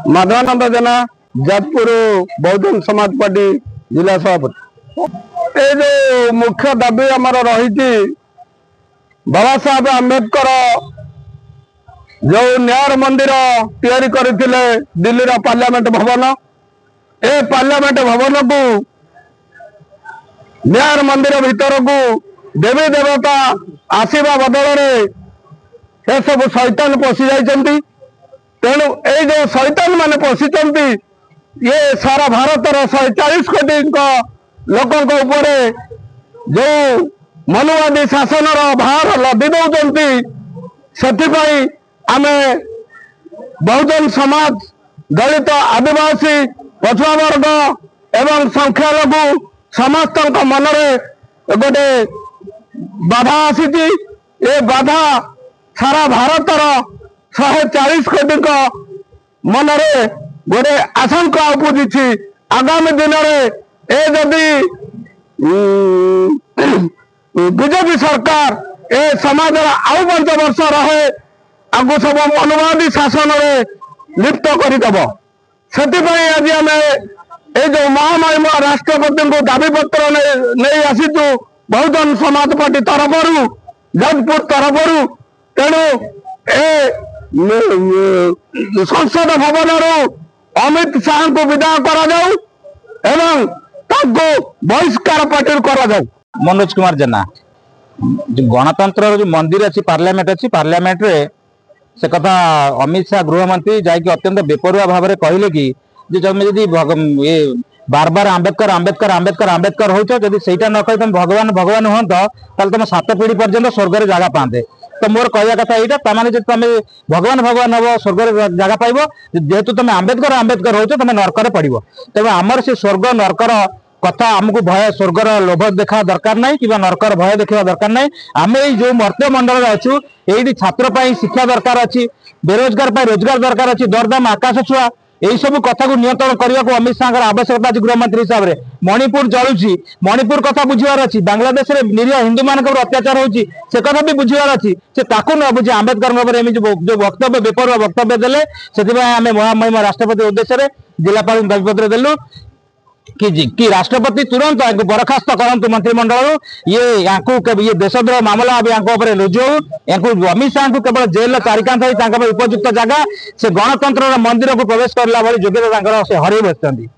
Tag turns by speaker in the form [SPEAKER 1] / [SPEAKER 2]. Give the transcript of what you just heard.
[SPEAKER 1] माधवानंद जेना Jajpur Bahujan Samaj party जिला सभापति। ये जो मुख्य दाबी आमर रही बाबा साहेब आंबेडकर जो न्याय मंदिर तैयारी करथिले दिल्ली रा पार्लियामेंट भवन, ए पार्लियामेंट भवन को न्याय मंदिर भीतर को देवी देवता आसवा बदल में सब शैतान पशि जाइछन्ति। तेणु ये जो शैतान माने पशिचंती ये सारा भारतर 140 कोटी लोकों ऊपर जो मनुवादी शासन भार लदी दौरान से आमे बहुजन समाज दलित आदिवासी पछुआ वर्ग एवं संख्यालघु समस्त मनरे गोटे बाधा आसी। ये बाधा सारा भारतर 140 कोटी मनरे गोटे आशंका उपजी। आगामी दिन में ए जदि बीजेपी सरकार ए समाज आउ 5 वर्ष रहे आगु सब अनुवादी शासन में लिप्त करदेव। से आज आम ये जो महामहिम राष्ट्रपति को दाबी पत्र नहीं आसीचु बहुजन समाज पार्टी तरफ जाजपुर तरफ। तेणु ए संसद भवन अमित शाह को विदा करा बहिष्कार पार्टी करा।
[SPEAKER 2] मनोज कुमार जेना जो गणतंत्र जो मंदिर अच्छी पार्लियामेंट रे से कथा अमित शाह गृहमंत्री जाकि अत्यंत बेपरुआ भाव में कहले कि ये बार बार आंबेडकर आंबेडकर आंबेडकर आंबेडकर होदी से न कही तुम भगवान भगवान हूँ तुम 7 पीढ़ी पर्यंत स्वर्ग में जगह पाते। तो मोर कहवा कथा यहाँ माने तुम भगवान भगवान हम स्वर्ग में जगह पाइब जेहेतु तुम आंबेडकर आंबेडकर हो तुम नरकर पड़ो। तेज आमर से स्वर्ग नरकर कथा आमको भय स्वर्गर लोभ देखा दरकार नहीं कि नरकर भय देखा दरकार नहीं। आम जो मर्त्य मंडल अच्छु ये छात्र शिक्षा दरकार अच्छी, बेरोजगार रोजगार दरकार अच्छी, दरदाम आकाश छुआ यही सब कथा को नियंत्रण करने को अमित शाह आवश्यकता अच्छी। गृहमंत्री हिसाब से मणिपुर जलुची मणिपुर कथा बुझार अच्छी, बांग्लादेश में निरीह हिंदू मान अत्याचार होची से कथा भी बुझार अच्छी। से ताकू न बुझे आंबेडकर जो वक्तव्य बेपरुआ वक्तव्य देले से आम महामहिम राष्ट्रपति उद्देश्य जिलापाल दाबीपत्र देलु कि राष्ट्रपति तुरंत बरखास्त करंतु मंत्रिमंडल। ये देशद्रोह मामला रुजु हो अमित शाह को केवल जेल चारिकांत उपयुक्त जगह से गणतंत्र मंदिर को प्रवेश करला योग्यता से हरई बसती।